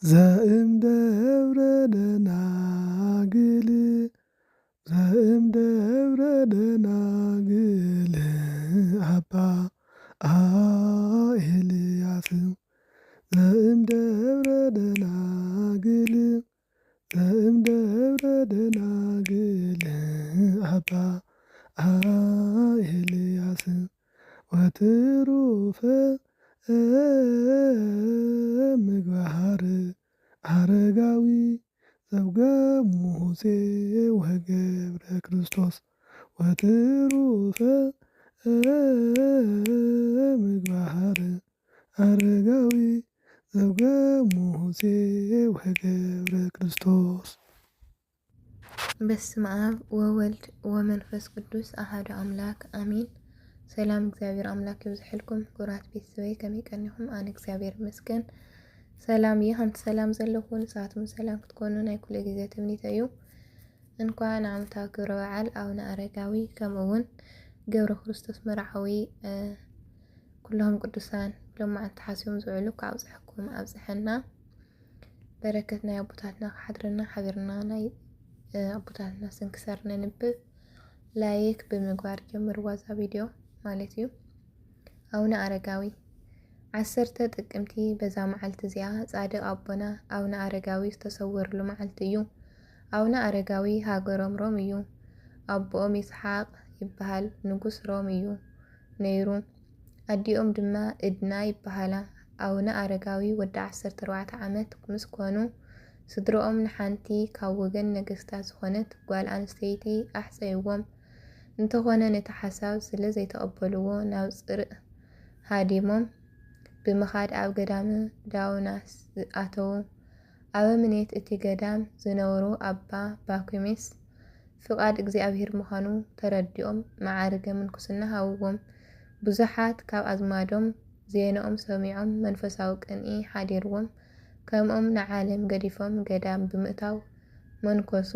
ዘእምደብረ ደናግል ዘእምደብረ ደናግል አባ ኤልያስ ዘእምደብረ ደናግል ዘእምደብረ ደናግል አባ ኤልያስ ወትሩፈ ምግባር አረጋዊ ዘውገ ሙሴ ወገብረ ክርስቶስ ወትሩፈ ምግባር አረጋዊ ዘውገ ሙሴ ወገብረ ክርስቶስ። በስመ አብ ወወልድ ወመንፈስ ቅዱስ አሐዱ አምላክ አሜን። ሰላም እግዚአብሔር አምላክ ይብዝሕልኩም ኩራት ቤተሰበይ ከመይ ቀኒኹም? ኣነ እግዚአብሔር ይመስገን ሰላም እየ። ሓንቲ ሰላም ዘለኹን ንሳትኩም ሰላም ክትኮኑ ናይ ኩሉ ግዜ ትምኒተ እዩ። እንኳን ዓመታዊ ክብረ በዓል ኣቡነ ኣረጋዊ ከምኡውን ገብረ ክርስቶስ መርዓዊ ኩሎም ቅዱሳን ሎማዓንቲ ሓሲቦም ዝውዕሉ ካብፅሕኩም ኣብፅሐና በረከት ናይ ኣቦታትና ክሓድረና ሓቢርና ናይ ኣቦታትና ስንክሳር ነንብብ ላይክ ብምግባር ጀምርዋ ዛ ቪድዮ ማለት እዩ። ኣቡነ ኣረጋዊ 10 ጥቅምቲ በዛ መዓልቲ እዚኣ ጻድቕ ኣቦና ኣቡነ ኣረጋዊ ዝተሰወረሉ መዓልቲ እዩ። ኣቡነ ኣረጋዊ ሃገሮም ሮም እዩ። ኣቦኦም ይስሓቅ ይበሃል ንጉስ ሮም እዩ ነይሩ። ኣዲኦም ድማ እድና ይበሃላ። ኣቡነ ኣረጋዊ ወዲ 14 ዓመት ምስ ኮኑ ስድሮኦም ንሓንቲ ካብ ወገን ነገስታት ዝኾነት ጓል ኣንስተይቲ ኣሕፀይዎም እንተኾነ ነቲ ሓሳብ ስለ ዘይተቐበልዎ ናብ ፅርእ ሃዲሞም ብምኻድ ኣብ ገዳም ዳውናስ ኣተዉ። ኣበምኔት እቲ ገዳም ዝነበሩ ኣባ ባኩሜስ ፍቃድ እግዚኣብሔር ምዃኑ ተረዲኦም ማዕርገ ምንኩስና ሃብዎም። ብዙሓት ካብ ኣዝማዶም ዜንኦም ሰሚዖም መንፈሳዊ ቅንኢ ሓዲርዎም። ከምኦም ንዓለም ገዲፎም ገዳም ብምእታው መንኮሱ።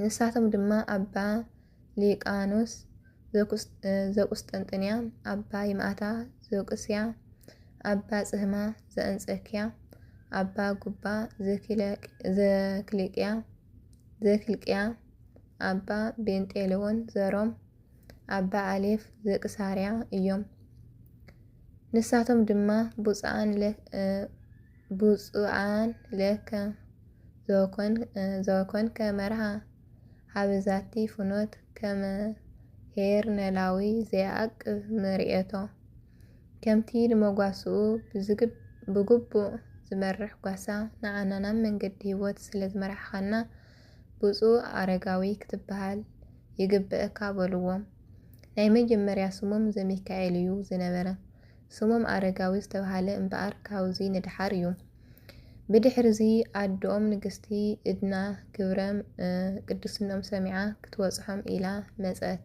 ንሳቶም ድማ ኣባ ሊቃኖስ ዘቁስጠንጥንያ፣ ኣባ ይማእታ ዘቁስያ፣ ኣባ ጽህማ ዘአንጸኪያ፣ ኣባ ጉባ ዘክልቅያ፣ ኣባ ቤንጤሌዎን ዘሮም፣ ኣባ ኣሌፍ ዘቅሳርያ እዮም። ንሳቶም ድማ ብፁዓን ለከ ዘወኮንከ መርሃ ሃበዛቲ ፍኖት ከመ ሄር ነላዊ ዘያዕቅብ መሪኤቶ። ከምቲ ንመጓስኡ ብግቡእ ዝመርሕ ጓሳ ንዓና ናብ መንገዲ ህይወት ስለ ዝመራሕኻና ብፁዕ ኣረጋዊ ክትበሃል ይግብአካ በልዎም። ናይ መጀመርያ ስሞም ዘሚካኤል እዩ ዝነበረ። ስሞም ኣረጋዊ ዝተባሃለ እምበኣር ካብዚ ንድሓር እዩ። ብድሕሪዚ ኣዶኦም ንግስቲ እድና ክብረም ቅድስኖም ሰሚዓ ክትወፅሖም ኢላ መፀት።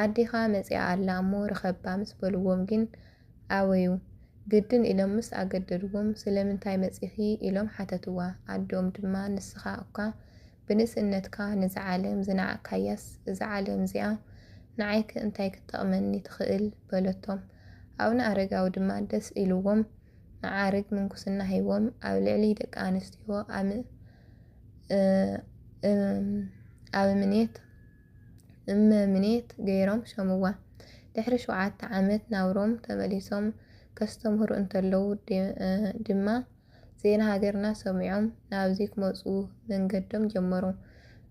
ኣዴኻ መፂኣ ኣላ እሞ ረኸባ ምስ በልዎም ግን ኣወዩ ግድን ኢሎም ምስ ኣገደድዎም ስለምንታይ መፂኺ ኢሎም ሓተትዋ። ኣዶኦም ድማ ንስኻ እኳ ብንእስነትካ ነዚ ዓለም ዝናዓካያስ እዚ ዓለም እዚኣ ንዓይክ እንታይ ክትጠቕመኒ ትኽእል በለቶም። ኣቡነ ኣረጋዊ ድማ ደስ ኢልዎም ማዕርግ ምንኩስና ሂቦም ኣብ ልዕሊ ደቂ ኣንስትዮ እመምኔት ገይሮም ሸምዋ። ድሕሪ 7 ዓመት ናብሮም ተመሊሶም ከስተምህሩ እንተለዉ ድማ ዜና ሃገርና ሰሚዖም ናብዚ ክመፁ መንገዶም ጀመሩ።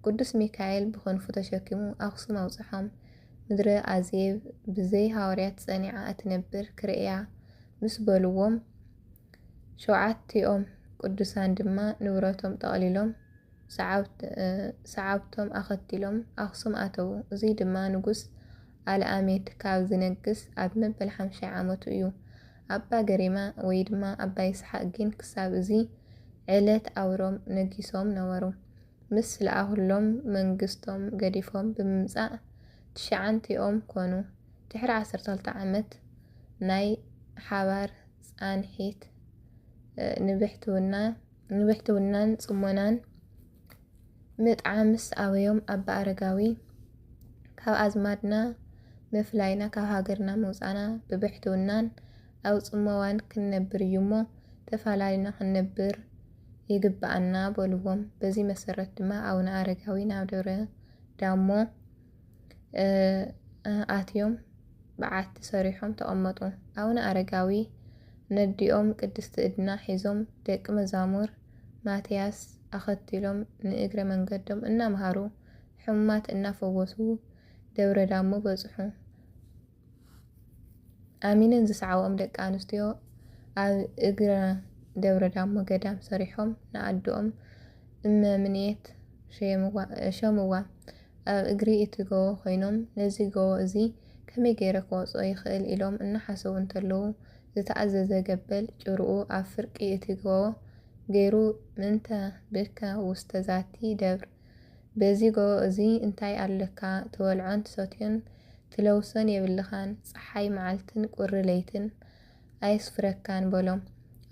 ቅዱስ ሚካኤል ብክንፉ ተሸኪሙ ኣክሱም ኣውፅሖም። ምድረ ኣዜብ ብዘይ ሃዋርያት ፀኒዓ እትነብር ክርእያ ምስ በልዎም 7ቲኦም ቅዱሳን ድማ ንብረቶም ጠቕሊሎም ሰዓብቶም ኣኸቲሎም ኣክሱም ኣተዉ። እዚ ድማ ንጉስ ኣልኣሜድ ካብ ዝነግስ ኣብ መበል 50 ዓመቱ እዩ። ኣባ ገሪማ ወይ ድማ ኣባ ይስሓቅ ግን ክሳብ እዚ ዕለት ኣውሮም ነጊሶም ነበሩ። ምስ ለኣኹሎም መንግስቶም ገዲፎም ብምምፃእ 9ቲኦም ኮኑ። ድሕሪ 12 ዓመት ናይ ሓባር ፃንሒት ንብሕትውናን ጽሞናን ምጥዓም ምስ ኣበዮም ኣባ ኣረጋዊ ካብ ኣዝማድና ምፍላይና ካብ ሃገርና መውፃና ብብሕትውናን ኣብ ጽመዋን ክንነብር እዩ እሞ ተፈላሊና ክንነብር ይግባአና በልዎም። በዚ መሰረት ድማ አቡነ አረጋዊ ናብ ደብረ ዳሞ አትዮም በዓቲ ሰሪሖም ተቐመጡ። አቡነ አረጋዊ ነዲኦም ቅድስቲ ዕድና ሒዞም ደቂ መዛሙር ማትያስ አኸቲሎም ንእግረ መንገዶም እናምሃሩ ሕሙማት እናፈወሱ ደብረ ዳሞ በጽሑ። አሚንን ዝሰዓቦም ደቂ አንስትዮ ኣብ እግረ ደብረ ዳሞ ገዳም ሰሪሖም ንኣዶኦም እመምኔት ሸምዋ። ኣብ እግሪ እቲ ጎቦ ኮይኖም ነዚ ጎቦ እዚ ከመይ ገይረ ክወፅኦ ይኽእል ኢሎም እናሓሰቡ እንተለዉ ዝተኣዘዘ ገበል ጭርኡ ኣብ ፍርቂ እቲ ጎቦ ገይሩ ምንተ ብከ ውስተ ዛቲ ደብር፣ በዚ ጎቦ እዚ እንታይ ኣለካ ትበልዖን ትሰትዮን ትለውሶን የብልኻን፣ ፀሓይ መዓልትን ቁሪ ለይትን ኣይስፍረካን በሎም።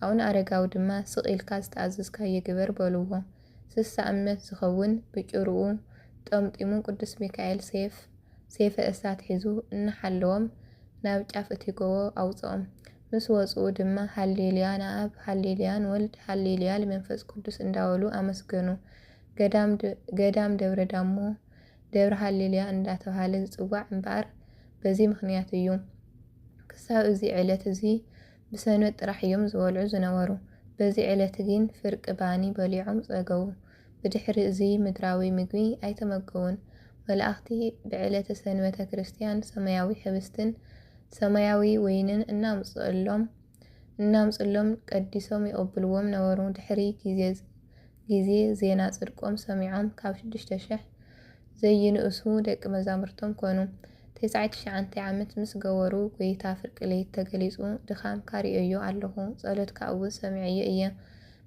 አቡነ አረጋዊ ድማ ስቕ ኢልካ ዝተኣዘዝካዮ ግበር በልዎ። 60 ዓመት ዝኸውን ብጭርኡ ጠምጢሙ ቅዱስ ሚካኤል ሴፈ እሳት ሒዙ እናሓለዎም ናብ ጫፍ እቲ ጎቦ ኣውፅኦም። ምስ ወፅኡ ድማ ሃሌሉያ ንኣብ፣ ሃሌሉያ ንወልድ፣ ሃሌሉያ ለመንፈስ ቅዱስ እንዳበሉ ኣመስገኑ። ገዳም ደብረ ዳሞ ደብረ ሃሌሉያ እንዳተባሃለ ዝፅዋዕ እምበኣር በዚ ምክንያት እዩ። ክሳብ እዚ ዕለት እዚ ብሰንበት ጥራሕ እዮም ዝበልዑ ዝነበሩ። በዚ ዕለት ግን ፍርቂ ባኒ በሊዖም ፀገቡ። ብድሕሪ እዚ ምድራዊ ምግቢ ኣይተመገቡን። መላእኽቲ ብዕለተ ሰንበተ ክርስቲያን ሰማያዊ ሕብስትን ሰማያዊ ወይንን እናምፅሎም ቀዲሶም ይቕብልዎም ነበሩ። ድሕሪ ጊዜ ዜና ጽድቆም ሰሚዖም ካብ 6,000 ዘይንእሱ ደቂ መዛሙርቶም ኮኑ። 99 ዓመት ምስ ገበሩ ጎይታ ፍርቂ ለይቲ ተገሊጹ ድኻም ካርዮዮ ኣለኹ፣ ጸሎትካ እውን ሰሚዐዮ እየ።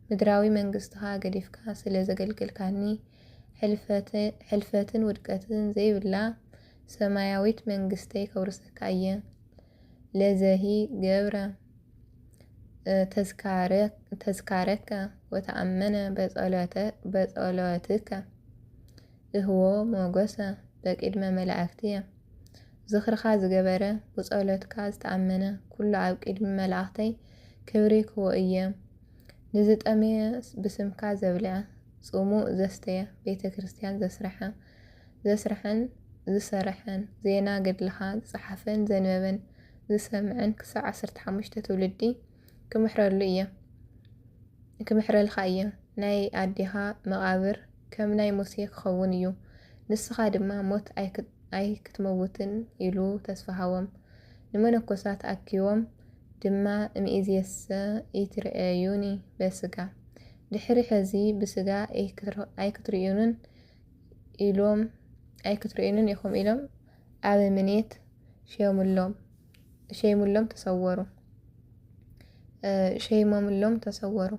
ምድራዊ መንግስትኻ ገዲፍካ ስለ ዘገልገልካኒ ሕልፈትን ውድቀትን ዘይብላ ሰማያዊት መንግስተይ ከውርሰካ እየ። ለዘሂ ገብረ ተዝካረከ ወተኣመነ በጸሎትከ እህዎ ሞገሰ በቅድመ መላእክትየ። ዝኽርኻ ዝገበረ ብጸሎትካ ዝተኣመነ ኩሉ ኣብ ቅድሚ መላእኽተይ ክብሪ ክህቦ እየ። ንዝጠመየ ብስምካ ዘብልዐ ጽሙእ ዘስተየ ቤተ ክርስቲያን ዝሰርሐን ዜና ገድልኻ ዝጸሓፈን ዘንበበን ዝሰምዐን ክሳብ 15 ትውልዲ ክምሕረልካ እየ። ናይ ኣዴኻ መቓብር ከም ናይ ሙሴ ክኸውን እዩ፣ ንስኻ ድማ ሞት ኣይክትመውትን ኢሉ ተስፋሃቦም። ንመነኮሳት ኣኪቦም ድማ እምይእዜሰ ኢትርእዩኒ በስጋ፣ ድሕሪ ሕዚ ብስጋ ኣይክትርእዩንን ኢኹም ኢሎም ኣበምኔት ሸይሞምሎም ተሰወሩ።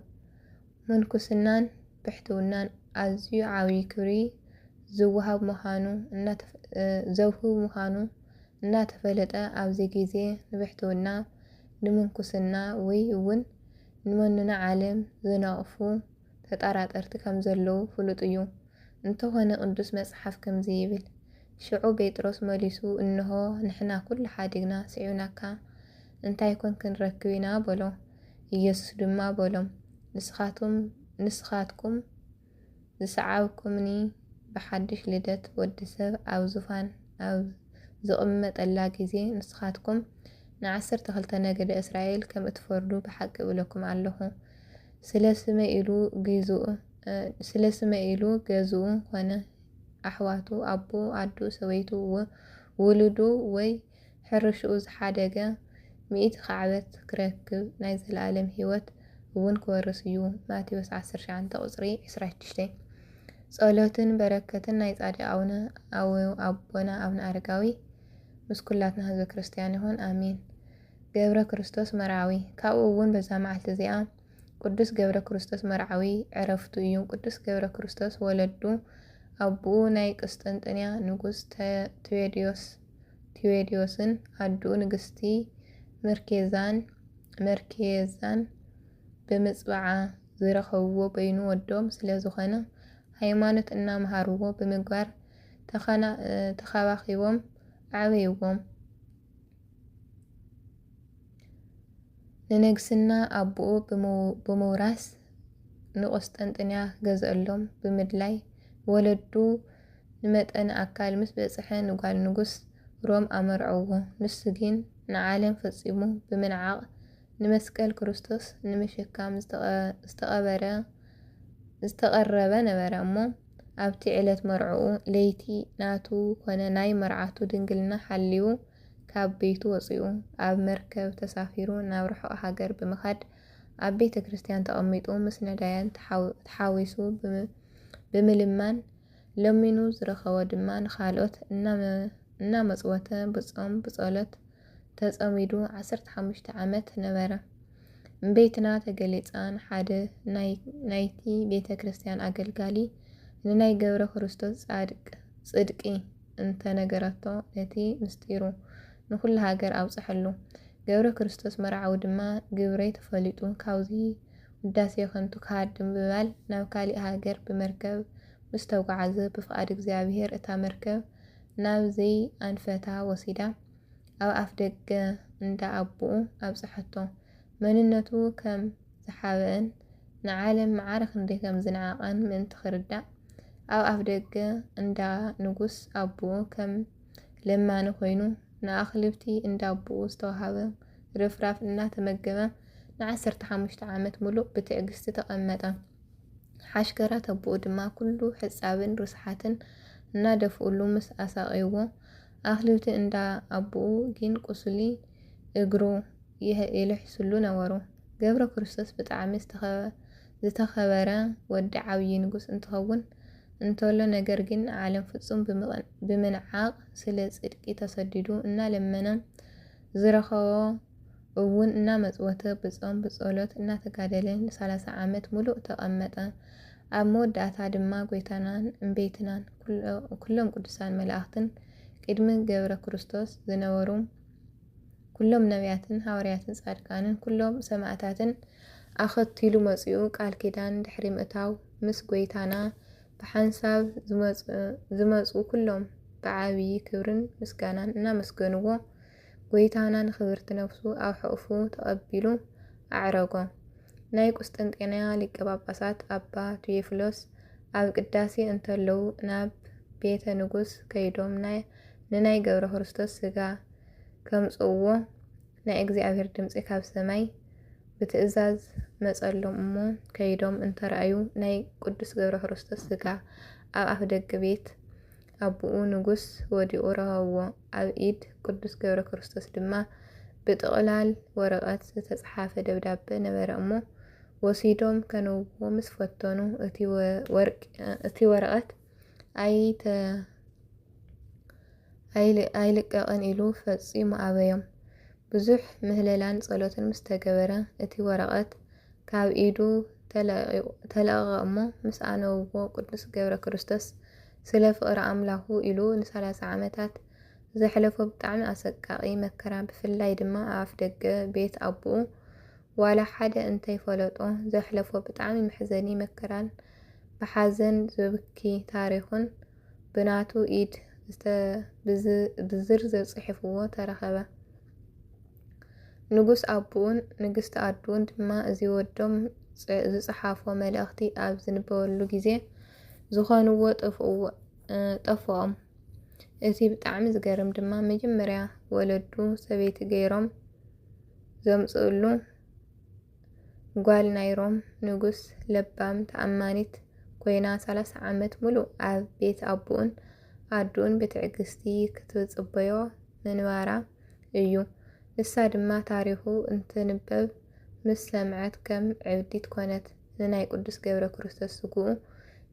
ምንኩስናን ብሕትውናን ኣዝዩ ዓብይ ክብሪ ዘውህብ ምዃኑ እናተፈለጠ ኣብዚ ግዜ ንብሕትውና ንምንኩስና ወይ እውን ንመንና ዓለም ዝነቕፉ ተጠራጠርቲ ከም ዘለዉ ፍሉጥ እዩ። እንተኾነ ቅዱስ መጽሓፍ ከምዚ ይብል፣ ሽዑ ጴጥሮስ መሊሱ እንሆ ንሕና ኩሉ ሓዲግና ስዒብናካ እንታይ ኮን ክንረክብ ኢና በሎ። ኢየሱስ ድማ በሎም፣ ንስኻትኩም ዝሰዓብኩምኒ ብሓድሽ ልደት ወዲ ሰብ ኣብ ዙፋን ኣብ ዝቕመጠላ ግዜ ንስኻትኩም ን12 ነገደ እስራኤል ከም እትፈርዱ ብሓቂ እብለኩም ኣለኹ። ስለ ስመ ኢሉ ገዝኡ ኮነ ኣሕዋቱ፣ ኣቦ፣ ኣዱ፣ ሰበይቱ፣ ውሉዱ ወይ ሕርሽኡ ዝሓደገ 100 ካዕበት ክረክብ ናይ ዘለኣለም ህይወት እውን ክወርስ እዩ። ማቴዎስ 19:26 ጸሎትን በረከትን ናይ ጻድቅ ኣቦና አቡነ አረጋዊ ምስ ኩላትና ህዝበ ክርስቲያን ይኹን አሜን። ገብረ ክርስቶስ መርዓዊ። ካብኡ እውን በዛ መዓልቲ እዚኣ ቅዱስ ገብረ ክርስቶስ መርዓዊ ዕረፍቱ እዩ። ቅዱስ ገብረ ክርስቶስ ወለዱ ኣቦኡ ናይ ቅስጥንጥንያ ንጉስ ቴዎድዮስን ኣድኡ ንግስቲ መርኬዛን ብምጽባዓ ዝረኸብዎ በይኑ ወዶም ስለ ዝኾነ ሃይማኖት እናምሃርዎ ብምግባር ተኸባኺቦም ዓበይዎም። ንነግስና ኣቦኡ ብምውራስ ንቆስጠንጥንያ ገዝአሎም ብምድላይ ወለዱ ንመጠን ኣካል ምስ በጽሐ ንጓል ንጉስ ሮም ኣመርዐዎ። ንሱ ግን ንዓለም ፈጺሙ ብምንዓቕ ንመስቀል ክርስቶስ ንምሽካም ዝተቐረበ ነበረ እሞ ኣብቲ ዕለት መርዑኡ ለይቲ ናቱ ኮነ ናይ መርዓቱ ድንግልና ሓልዩ ካብ ቤቱ ወፂኡ ኣብ መርከብ ተሳፊሩ ናብ ርሑቕ ሃገር ብምኻድ ኣብ ቤተ ክርስቲያን ተቐሚጡ ምስ ነዳያን ተሓዊሱ ብምልማን ለሚኑ ዝረኸቦ ድማ ንኻልኦት እናመጽወተ ብጾም ብጸሎት ተጸሚዱ 15 ዓመት ነበረ። እምቤትና ተገሊጻን ሓደ ናይቲ ቤተ ክርስቲያን ኣገልጋሊ ንናይ ገብረ ክርስቶስ ጽድቂ እንተነገረቶ ነቲ ምስጢሩ ንኩሉ ሃገር ኣውጽሐሉ። ገብረ ክርስቶስ መርዓዊ ድማ ግብረይ ተፈሊጡ ካብዚ ውዳሴ ከንቱ ካሃድም ብባል ናብ ካሊእ ሃገር ብመርከብ ምስ ተጓዓዘ ብፍቓድ እግዚአብሔር እታ መርከብ ናብ ዘይ ኣንፈታ ወሲዳ ኣብ ኣፍ ደገ እንዳ ኣቦኡ ኣብጽሐቶ። መንነቱ ከም ዝሓበአን ንዓለም ማዕረ ክንደይ ከም ዝነዓቐን ምእንቲ ክርዳእ ኣብ ኣፍ ደገ እንዳ ንጉስ ኣቦኡ ከም ለማኒ ኮይኑ ንኣኽልብቲ እንዳ ኣቦኡ ዝተዋሃበ ርፍራፍ እናተመገበ ን15 ዓመት ሙሉእ ብትዕግስቲ ተቐመጠ። ሓሽከራት ኣቦኡ ድማ ኩሉ ሕጻብን ርስሓትን እናደፍኡሉ ምስ ኣሳቒዎ ኣኽልብቲ እንዳ ኣቦኡ ግን ቁስሊ እግሩ ይልሕስሉ ነበሩ። ገብረ ክርስቶስ ብጣዕሚ ዝተኸበረ ወዲ ዓብዪ ንጉስ እንትኸውን እንተሎ ነገር ግን ዓለም ፍጹም ብምንዓቕ ስለ ጽድቂ ተሰዲዱ እናለመነ ዝረኸቦ እውን እናመጽወተ ብጾም ብጸሎት እናተጋደለ ን30 ዓመት ሙሉእ ተቐመጠ። ኣብ መወዳእታ ድማ ጎይታናን እምቤትናን ኩሎም ቅዱሳን መላእኽትን ቅድሚ ገብረ ክርስቶስ ዝነበሩ ኩሎም ነቢያትን ሃዋርያትን ጻድቃንን ኩሎም ሰማዕታትን ኣኸቲሉ መጺኡ ቃል ኪዳን ድሕሪ ምእታው ምስ ጎይታና ብሓንሳብ ዝመጹ ኩሎም ብዓብዪ ክብርን ምስጋናን እናመስገንዎ ጎይታና ንኽብርቲ ነፍሱ ኣብ ሕቑፉ ተቐቢሉ ኣዕረጎ። ናይ ቁስጥንጥንያ ሊቀ ጳጳሳት ኣባ ቴዎፍሎስ ኣብ ቅዳሴ እንተለዉ ናብ ቤተ ንጉስ ከይዶም ንናይ ገብረ ክርስቶስ ስጋ ከምጽዎ ናይ እግዚአብሔር ድምፂ ካብ ሰማይ ብትእዛዝ መጸሎም እሞ ከይዶም እንተረኣዩ ናይ ቅዱስ ገብረ ክርስቶስ ስጋ ኣብ ኣፍ ደገ ቤት ኣቦኡ ንጉስ ወዲቑ ረኸብዎ። ኣብ ኢድ ቅዱስ ገብረ ክርስቶስ ድማ ብጥቕላል ወረቐት ዝተጻሓፈ ደብዳቤ ነበረ እሞ ወሲዶም ከነብዎ ምስ ፈተኑ እቲ ወረቐት ኣይልቀቕን ኢሉ ፈጺሙ ኣበዮም። ብዙሕ ምህለላን ጸሎትን ምስ ተገበረ እቲ ወረቐት ካብ ኢዱ ተለቐቐ እሞ ምስ ኣነበቦ ቅዱስ ገብረ ክርስቶስ ስለ ፍቕሪ ኣምላኹ ኢሉ ን30 ዓመታት ዘሕለፎ ብጣዕሚ ኣሰቃቒ መከራ ብፍላይ ድማ ኣብ ደገ ቤት ኣቦኡ ዋላ ሓደ እንተይፈለጦ ዘሕለፎ ብጣዕሚ መሕዘኒ መከራን ብሓዘን ዝብኪ ታሪኹን ብናቱ ኢድ ብዝርዝር ጽሒፍዎ ተረኸበ። ንጉስ ኣቦኡን ንግስቲ ኣዶን ድማ እዚ ወዶም ዝጽሓፎ መልእኽቲ ኣብ ዝንበበሉ ጊዜ ዝኾንዎ ጠፍኦም። እቲ ብጣዕሚ ዝገርም ድማ መጀመርያ ወለዱ ሰበይቲ ገይሮም ዘምጽእሉ ጓል ናይ ሮም ንጉስ ለባም ተኣማኒት ኮይና 30 ዓመት ሙሉእ ኣብ ቤት ኣቦኡን ኣዶኡን ብትዕግስቲ ክትጽበዮ ምንባራ እዩ። ንሳ ድማ ታሪኹ እንትንበብ ምስ ሰምዐት ከም ዕብዲት ኮነት። ንናይ ቅዱስ ገብረ ክርስቶስ ስጉኡ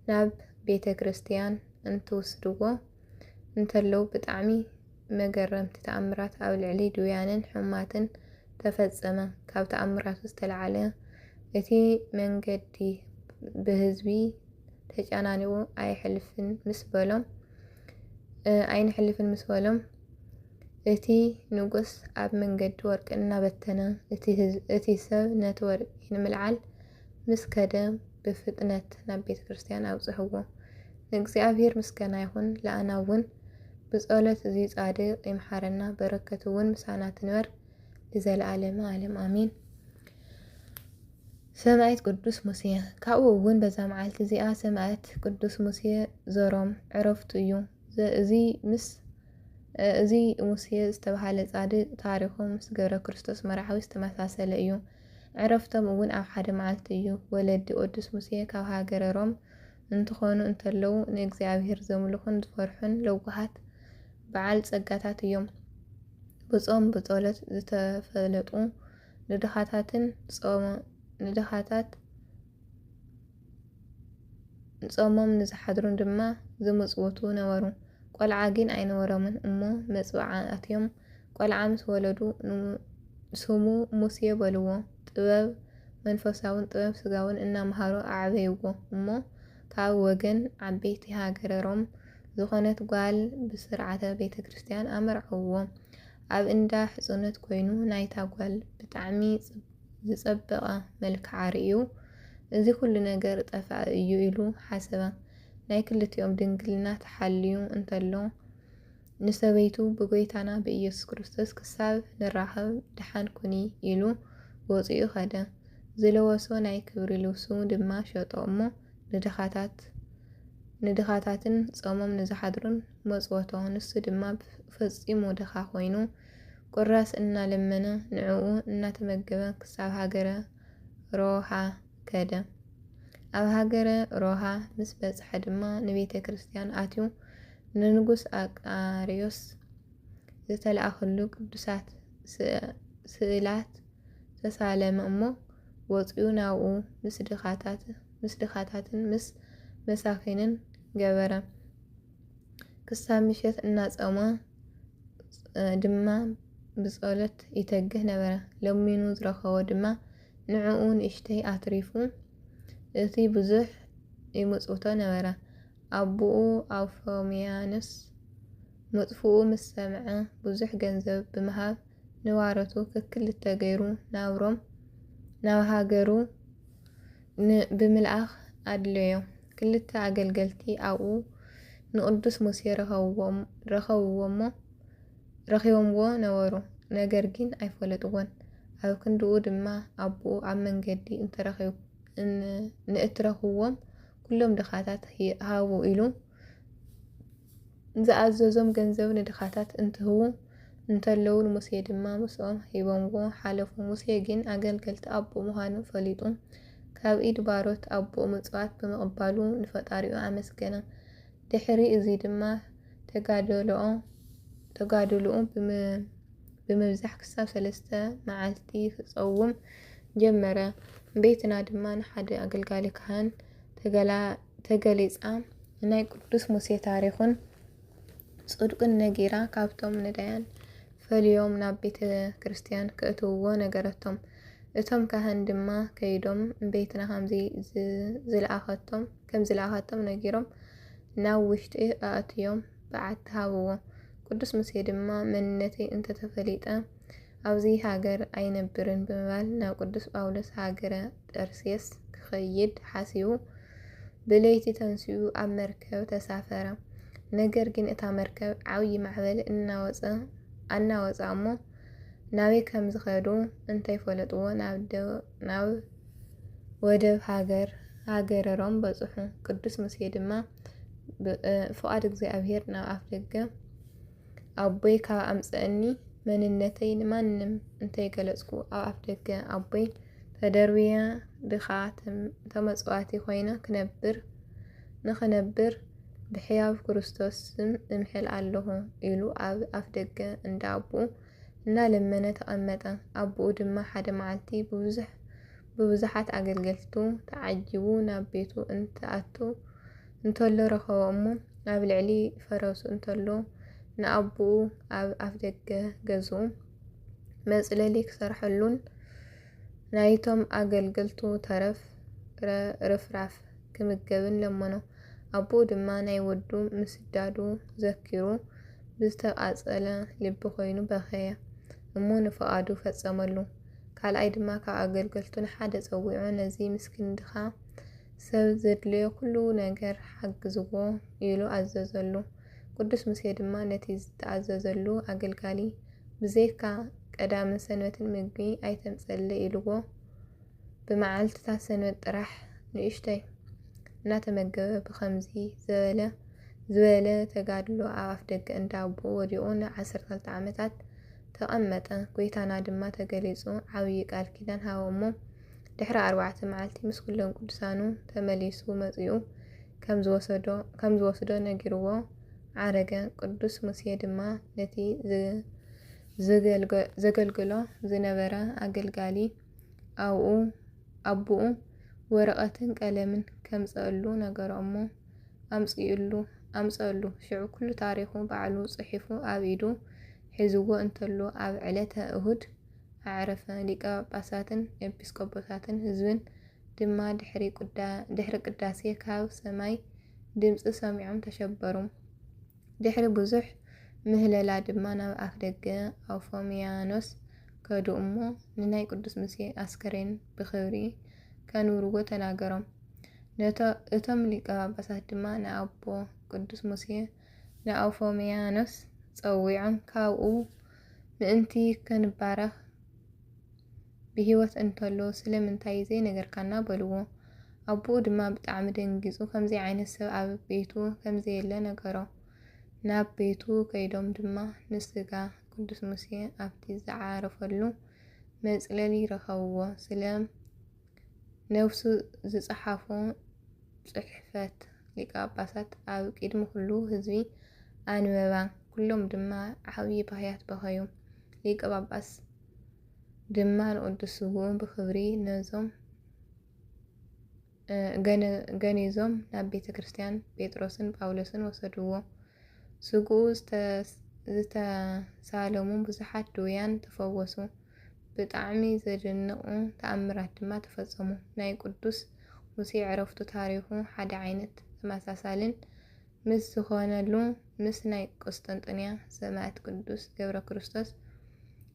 ናብ ቤተ ክርስቲያን እንትውስድዎ እንተለዉ ብጣዕሚ መገረምቲ ተኣምራት ኣብ ልዕሊ ድውያንን ሕሙማትን ተፈጸመ። ካብ ተኣምራቱ ዝተለዓለ እቲ መንገዲ ብህዝቢ ተጨናኒቑ ኣይንሕልፍን ምስ በሎም እቲ ንጉስ ኣብ መንገዲ ወርቂ እናበተነ እቲ ሰብ ነቲ ወርቂ ንምልዓል ምስ ከደ ብፍጥነት ናብ ቤተ ክርስቲያን ኣውጽሕዎ። ንእግዚአብሔር ምስጋና ይኹን። ለኣና እውን ብጸሎት እዚ ጻድቕ ይምሓረና፣ በረከቱ እውን ምሳና ትንበር ለዘለዓለመ ዓለም ኣሚን። ሰማዕት ቅዱስ ሙሴ ካብኡ እውን በዛ መዓልቲ እዚኣ ሰማዕት ቅዱስ ሙሴ ዘሮም ዕረፍቱ እዩ። እዚ ሙሴ ዝተባሃለ ጻድቕ ታሪኹ ምስ ገብረ ክርስቶስ መርዓዊ ዝተመሳሰለ እዩ። ዕረፍቶም እውን ኣብ ሓደ መዓልቲ እዩ። ወለዲ ቅዱስ ሙሴ ካብ ሃገረ ሮም እንትኾኑ እንተለዉ ንእግዚአብሔር ዘምልኹን ዝፈርሑን ለዋሃት በዓል ጸጋታት እዮም። ብጾም ብጸሎት ዝተፈለጡ ንድኻታትን ጾሞም ንዝሓድሩን ድማ ዝምጽውቱ ነበሩ። ቆልዓ ግን ኣይነበሮምን እሞ መጽዋዕትዮም ቆልዓ ምስ ወለዱ ስሙ ሙሴ በልዎ። ጥበብ መንፈሳውን ጥበብ ስጋውን እናምሃሩ ኣዕበይዎ እሞ ካብ ወገን ዓበይቲ ሃገረ ሮም ዝኾነት ጓል ብስርዓተ ቤተ ክርስቲያን ኣመርዐውዎ። ኣብ እንዳ ሕፁነት ኮይኑ ናይታ ጓል ብጣዕሚ ዝጸበቐ መልክዓ ርእዩ እዚ ኩሉ ነገር ጠፋእ እዩ ኢሉ ሓሰበ። ናይ ክልቲኦም ድንግልና ተሓልዩ እንተሎ ንሰበይቱ ብጎይታና ብኢየሱስ ክርስቶስ ክሳብ ንራኸብ ድሓን ኩኒ ኢሉ ወፂኡ ኸደ። ዝለወሶ ናይ ክብሪ ልብሱ ድማ ሸጦ እሞ ንድኻታትን ጾሞም ንዝሓድሩን መጽወቶ። ንሱ ድማ ፈጺሙ ድኻ ኮይኑ ቁራስ እናለመነ ንዕኡ እናተመገበ ክሳብ ሃገረ ሮሃ ከደ። ኣብ ሃገረ ሮሃ ምስ በጽሐ ድማ ንቤተ ክርስቲያን ኣትዩ ንንጉስ ኣቃርዮስ ዝተለኣኸሉ ቅዱሳት ስእላት ተሳለመ እሞ ወፂኡ ናብኡ ምስ ድኻታትን ምስ መሳኺንን ገበረ። ክሳብ ምሸት እናጸማ ድማ ብጸሎት ይተግህ ነበረ። ለሚኑ ዝረኸቦ ድማ ንዕኡ ንእሽተይ ኣትሪፉ እቲ ብዙሕ ይምጽውቶ ነበረ። ኣቦኡ ኣውፎምያኖስ መጥፍኡ ምስ ሰምዐ ብዙሕ ገንዘብ ብምሃብ ንዋረቱ ክክልተ ገይሩ ናብ ሃገሩ ብምልኣኽ ኣድለዮ። ክልተ ኣገልገልቲ ኣብኡ ንቅዱስ ሙሴ ረኺቦምዎ ነበሩ። ነገር ግን ኣይፈለጥዎን። ኣብ ክንድኡ ድማ ኣቦኡ ኣብ መንገዲ ንእትረኽብዎም ኩሎም ድኻታት ሃቡ ኢሉ ዝኣዘዞም ገንዘብ ንድኻታት እንትህቡ እንተለዉ ሙሴ ድማ ምስኦም ሂቦምዎ ሓለፉ። ሙሴ ግን ኣገልገልቲ ኣቦኡ ምዃኑ ፈሊጡ ካብ ኢድ ባሮት ኣቦኡ ምጽዋት ብምቕባሉ ንፈጣሪኡ ኣመስገነ። ድሕሪ እዚ ድማ ተጋድልኡ ብምብዛሕ ክሳብ 3 መዓልቲ ክጸውም ጀመረ። ቤትና ድማ ንሓደ ኣገልጋሊ ካህን ተገሊጻ ናይ ቅዱስ ሙሴ ታሪኹን ጽድቁን ነጊራ ካብቶም ነዳያን ፈልዮም ናብ ቤተ ክርስቲያን ክእትውዎ ነገረቶም። እቶም ካህን ድማ ከይዶም ቤትና ከም ዝለኣኸቶም ነጊሮም ናብ ውሽጢ ኣእትዮም በዓቲ ሃብዎ። ቅዱስ ሙሴ ድማ መንነተይ እንተተፈሊጠ ኣብዚ ሃገር ኣይነብርን ብምባል ናብ ቅዱስ ጳውሎስ ሃገረ ጠርሴስ ክኸይድ ሓሲቡ ብለይቲ ተንስኡ ኣብ መርከብ ተሳፈረ። ነገር ግን እታ መርከብ ዓብይ ማዕበል እናወፃ እሞ ናበይ ከም ዝኸዱ እንተይፈለጥዎ ናብ ወደብ ሃገረ ሮም በጽሑ። ቅዱስ ሙሴ ድማ ፍቓድ እግዚአብሔር ናብ ኣፍ ደገ ኣቦይ ካብ ኣምፀአኒ መንነተይ ንማንም እንተይገለጽኩ ኣብ ኣፍ ደገ ኣቦይ ተደርብያ ድኻ ተመጽዋቲ ኮይነ ንኽነብር ብሕያው ክርስቶስ ስም እምሕል ኣለኹ ኢሉ ኣብ ኣፍ ደገ እንዳ ኣቦኡ እናለመነ ተቐመጠ። ኣቦኡ ድማ ሓደ መዓልቲ ብብዙሓት ኣገልገልቱ ተዓጂቡ ናብ ቤቱ እንትኣቱ እንተሎ ረኸቦ እሞ ኣብ ልዕሊ ፈረሱ እንተሎ ንኣቦኡ ኣብ ኣፍ ደገ ገዝኡ መጽለሊ ክሰርሐሉን ናይቶም ኣገልገልቱ ተረፍ ርፍራፍ ክምገብን ለመኖ። ኣቦኡ ድማ ናይ ወዱ ምስዳዱ ዘኪሩ ብዝተቃጸለ ልቢ ኮይኑ በኸየ እሞ ንፍቓዱ ፈጸመሉ። ካልኣይ ድማ ካብ ኣገልገልቱ ንሓደ ፀዊዑ ነዚ ምስኪን ድኻ ሰብ ዘድልዮ ኩሉ ነገር ሓግዝዎ ኢሉ ኣዘዘሉ። ቅዱስ ሙሴ ድማ ነቲ ዝተኣዘዘሉ ኣገልጋሊ ብዘይካ ቀዳምን ሰንበትን ምግቢ ኣይተምጸሊ ኢልዎ ብመዓልትታት ሰንበት ጥራሕ ንእሽተይ እናተመገበ ብኸምዚ ዝበለ ተጋድሎ ኣብ ኣፍ ደገ እንዳ ኣቦኡ ወዲቑ ን12 ዓመታት ተቐመጠ። ጎይታና ድማ ተገሊጹ ዓብዪ ቃል ኪዳን ሃቦ እሞ ድሕሪ 4 መዓልቲ ምስ ኩሎም ቅዱሳኑ ተመሊሱ መጺኡ ከም ዝወስዶ ነጊርዎ ዓረገ። ቅዱስ ሙሴ ድማ ነቲ ዘገልግሎ ዝነበረ ኣገልጋሊ ኣቡኡ ወረቐትን ቀለምን ከምጽአሉ ነገሮ እሞ ኣምጽአሉ። ሽዑ ኩሉ ታሪኹ ባዕሉ ጽሒፉ ኣብ ኢዱ ሒዝዎ እንተሎ ኣብ ዕለተ እሁድ ኣዕረፈ። ሊቀ ጳጳሳትን ኤጲስቆጶሳትን ህዝብን ድማ ድሕሪ ቅዳሴ ካብ ሰማይ ድምፂ ሰሚዖም ተሸበሩ። ድሕሪ ብዙሕ ምህለላ ድማ ናብ ኣፍ ደገ ኣውፎምያኖስ ከዱ እሞ ንናይ ቅዱስ ሙሴ ኣስከሬን ብክብሪ ከንብርዎ ተናገሮም። እቶም ሊቀ ጳጳሳት ድማ ንኣቦ ቅዱስ ሙሴ ንኣውፎምያኖስ ፀዊዖም ካብኡ ምእንቲ ክንባረኽ ብሂወት እንተሎ ስለምንታይ ዘይነገርካና በልዎ። ኣቦኡ ድማ ብጣዕሚ ደንጊጹ ከምዚ ዓይነት ሰብ ኣብ ቤቱ ከምዘየለ ነገሮ። ናብ ቤቱ ከይዶም ድማ ንስጋ ቅዱስ ሙሴ ኣብቲ ዝዓረፈሉ መጽለሊ ረኸብዎ። ስለ ነፍሱ ዝጸሓፎ ጽሕፈት ሊቀ ጳጳሳት ኣብ ቅድሚ ኩሉ ህዝቢ ኣንበባ። ኩሎም ድማ ዓብዪ ባህያት በኸዩ። ሊቀ ጳጳስ ድማ ንቅዱስ ስጉኡ ብክብሪ ገኒዞም ናብ ቤተ ክርስቲያን ጴጥሮስን ጳውሎስን ወሰድዎ። ስጉኡ ዝተሳለሙ ብዙሓት ድውያን ተፈወሱ። ብጣዕሚ ዘደንቑ ተኣምራት ድማ ተፈጸሙ። ናይ ቅዱስ ሙሴ ዕረፍቱ ታሪኹ ሓደ ዓይነት ተመሳሳልን ምስ ዝኾነሉ ምስ ናይ ቆስጠንጥንያ ሰማዕት ቅዱስ ገብረ ክርስቶስ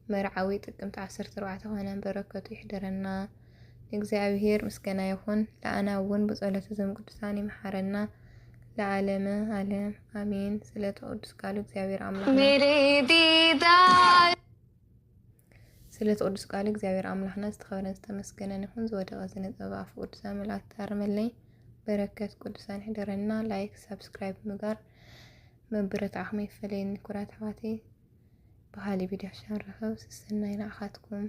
መርዓዊ ጥቅምቲ 14 ኾነ። በረከቱ ይሕደረና። ንእግዚአብሔር ምስጋና ይኹን። ለኣና እውን ብጸሎት እዞም ቅዱሳን ይመሓረና ለዓለመ ዓለም አሜን። ስለተ ቅዱስ ቃሉ እግዚአብሔር አምላክና ዝተኸበረን ዝተመስገነን ይኹን። ዝወደቐ ዝነጠበ ኣፍ ቅዱሳን መላእክት ታርመለይ በረከት ቅዱሳን ይሕደረና። ላይክ ሰብስክራይብ ምግባር መበረታዕኹም ይፈለየኒ። ኩራት ኣሕዋተይ ብኻሊእ ቪድዮ ንረኸብ። ስሰናይ ንኣኻትኩም።